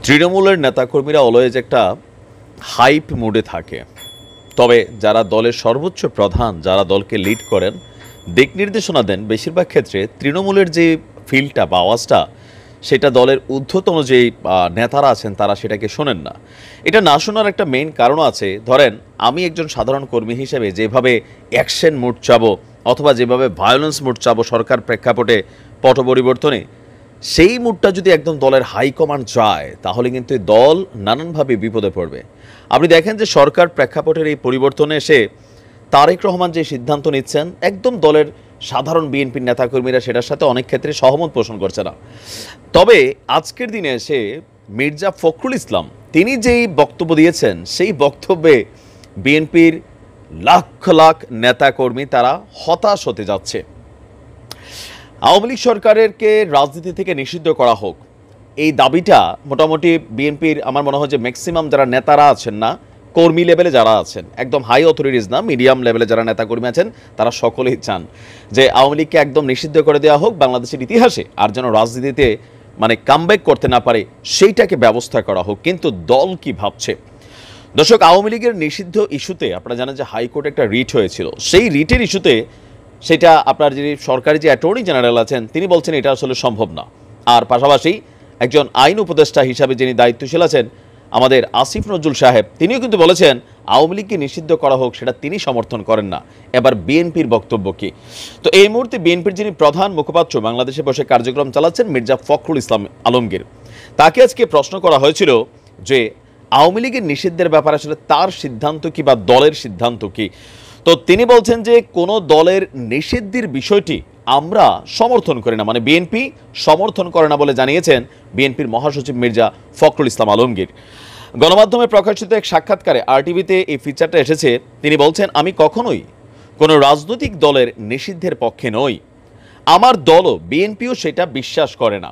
তৃণমূলের নেতাকর্মীরা অলওয়েজ একটা হাইপ মুডে থাকে। তবে যারা দলের সর্বোচ্চ প্রধান, যারা দলকে লিড করেন, দিক নির্দেশনা দেন, বেশিরভাগ ক্ষেত্রে তৃণমূলের যে ফিলটা বা আওয়াজটা, সেটা দলের ঊর্ধ্বতন যে নেতারা আছেন তারা সেটাকে শোনেন না। এটা না শোনার একটা মেইন কারণ আছে। ধরেন, আমি একজন সাধারণ কর্মী হিসেবে যেভাবে অ্যাকশন মুড চাবো অথবা যেভাবে ভায়োলেন্স মুড চাবো সরকার প্রেক্ষাপটে পট পরিবর্তনে, সেই মুডটা যদি একদম দলের হাইকমান্ড যায় তাহলে কিন্তু দল নানানভাবে বিপদে পড়বে। আপনি দেখেন যে সরকার প্রেক্ষাপটের এই পরিবর্তনে এসে তারেক রহমান যে সিদ্ধান্ত নিচ্ছেন, একদম দলের সাধারণ বিএনপির নেতাকর্মীরা সেটার সাথে অনেক ক্ষেত্রে সহমত পোষণ করছে না। তবে আজকের দিনে এসে মির্জা ফখরুল ইসলাম তিনি যেই বক্তব্য দিয়েছেন, সেই বক্তব্যে বিএনপির লাখ লাখ নেতাকর্মী তারা হতাশ হতে যাচ্ছে। আওয়ামী লীগ সরকারকে রাজনীতি থেকে নিষিদ্ধ করা হোক, এই দাবিটা মোটামুটি বিএনপির আমার মনে হয় যে ম্যাক্সিমাম যারা নেতারা আছেন না, কর্মী লেভেলে যারা আছেন, একদম হাই অথরিটিস না, মিডিয়াম লেভেলে যারা নেতাকর্মী আছেন, তারা সকলেই চান যে আওয়ামী লীগকে একদম নিষিদ্ধ করে দেওয়া হোক বাংলাদেশের ইতিহাসে, আর যেন রাজনীতিতে কামব্যাক করতে না পারে সেইটাকে ব্যবস্থা করা হোক। কিন্তু দল কি ভাবছে? দর্শক, আওয়ামী লীগের নিষিদ্ধ ইস্যুতে আপনারা জানেন যে হাইকোর্টে একটা রিট হয়েছিল। সেই রিটের ইস্যুতে সেটা আপনার যে সরকারি যে অ্যাটর্নি জেনারেল আছেন তিনি বলছেন এটা আসলে সম্ভব না। আর পাশাপাশি একজন আইন উপদেষ্টা হিসাবে যিনি দায়িত্বশীল আছেন আমাদের আসিফ নজরুল সাহেব, তিনিও কিন্তু বলেছেন আওয়ামী লীগকে নিষিদ্ধ করা হোক সেটা তিনি সমর্থন করেন না। এবার বিএনপির বক্তব্য কি? তো এই মুহূর্তে বিএনপির যিনি প্রধান মুখপাত্র বাংলাদেশে বসে কার্যক্রম চালাচ্ছেন মির্জা ফখরুল ইসলাম আলমগীর, তাকে আজকে প্রশ্ন করা হয়েছিল যে আওয়ামী লীগের নিষিদ্ধের ব্যাপারে আসলে তার সিদ্ধান্ত কি বা দলের সিদ্ধান্ত কি। তো তিনি বলছেন যে কোনো দলের নিষিদ্ধের বিষয়টি আমরা সমর্থন করি না, বিএনপি সমর্থন করে না বলে জানিয়েছেন বিএনপির মহাসচিব মির্জা ফখরুল ইসলাম আলমগীর। গণমাধ্যমে প্রকাশিত এক সাক্ষাৎকারে আরটিভিতে এই ফিচারটা এসেছে। তিনি বলছেন, আমি কখনোই কোনো রাজনৈতিক দলের নিষিদ্ধের পক্ষে নই, আমার দলও বিএনপিও সেটা বিশ্বাস করে না।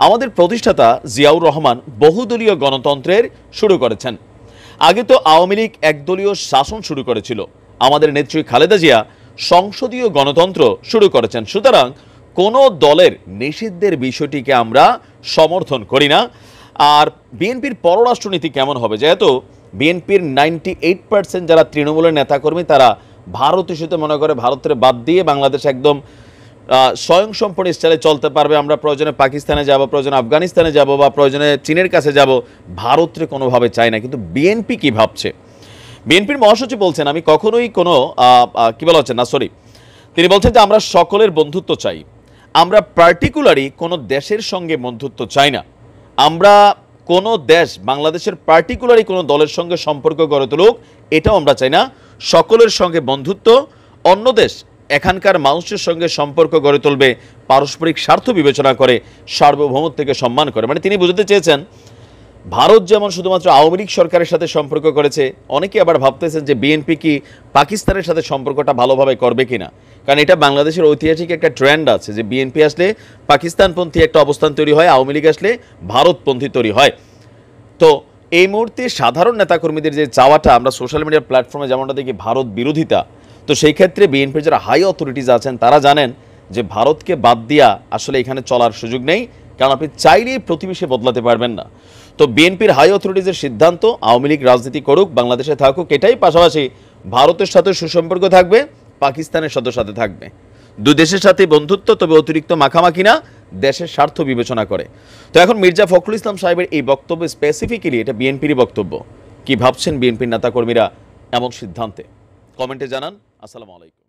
আমাদের প্রতিষ্ঠাতা জিয়াউর রহমান বহুদলীয় গণতন্ত্রের শুরু করেছেন। আগে তো আওয়ামী লীগ একদলীয় শাসন শুরু করেছিল, আমাদের নেত্রী খালেদা জিয়া সংসদীয় গণতন্ত্র শুরু করেছেন। সুতরাং কোনো দলের নিষিদ্ধের বিষয়টিকে আমরা সমর্থন করি না। আর বিএনপির পররাষ্ট্রনীতি কেমন হবে, যেহেতু বিএনপির 98% যারা তৃণমূলের নেতাকর্মী তারা ভারত ইস্যুতে মনে করে ভারতের বাদ দিয়ে বাংলাদেশ একদম স্বয়ংসম্পূর্ণ স্টাইলে চলতে পারবে, আমরা প্রয়োজনে পাকিস্তানে যাব, প্রয়োজনে আফগানিস্তানে যাব বা প্রয়োজনে চীনের কাছে যাব, ভারতরে কোনোভাবে চাই না। কিন্তু বিএনপি কি ভাবছে? বিএনপির মহাসচিব বলছেন, আমি কখনোই কোনো তিনি বলছেন যে আমরা সকলের বন্ধুত্ব চাই, আমরা পার্টিকুলারই কোনো দেশের সঙ্গে বন্ধুত্ব চাই না। আমরা কোনো দেশ বাংলাদেশের পার্টিকুলারই কোনো দলের সঙ্গে সম্পর্ক গড়ে তুলুক এটাও আমরা চাই না। সকলের সঙ্গে বন্ধুত্ব, অন্য দেশ এখানকার মানুষের সঙ্গে সম্পর্ক গড়ে তুলবে পারস্পরিক স্বার্থ বিবেচনা করে, সার্বভৌমত্বকে সম্মান করে। তিনি বুঝতে চেয়েছেন ভারত যেমন শুধুমাত্র আওয়ামী লীগ সরকারের সাথে সম্পর্ক করেছে, অনেকে আবার ভাবতেছেন যে বিএনপি কি পাকিস্তানের সাথে সম্পর্কটা ভালোভাবে করবে কিনা। কারণ এটা বাংলাদেশের ঐতিহাসিক একটা ট্রেন্ড আছে যে বিএনপি আসলে পাকিস্তানপন্থী একটা অবস্থান তৈরি হয়, আওয়ামী লীগ আসলে ভারতপন্থী তৈরি হয়। তো এই মুহূর্তে সাধারণ নেতাকর্মীদের যে চাওয়াটা আমরা সোশ্যাল মিডিয়ার প্ল্যাটফর্মে যেমনটা দেখি ভারত বিরোধিতা, তো সেই ক্ষেত্রে বিএনপির যারা হাই অথরিটিজ আছেন তারা জানেন যে ভারতকে বাদ দিয়া আসলে এখানে চলার সুযোগ নেই, কারণ আপনি চাইলেই প্রতিবেশী বদলাতে পারবেন না। তো বিএনপির হাই অথরিটিজের সিদ্ধান্ত আওয়ামী লীগ রাজনীতি করুক, বাংলাদেশে থাকুক, এটাই পাশাপাশি ভারতের সাথে সুসম্পর্ক থাকবে, পাকিস্তানের সাথে থাকবে, দুই দেশের সাথে বন্ধুত্ব, তবে অতিরিক্ত মাখামাখি না, দেশের স্বার্থ বিবেচনা করে। তো এখন মির্জা ফখরুল ইসলাম সাহেবের এই বক্তব্য স্পেসিফিক্যালি এটা বিএনপিরই বক্তব্য। কি ভাবছেন বিএনপির নেতাকর্মীরা এমন সিদ্ধান্তে? কমেন্টে জানান। আসসালামু আলাইকুম।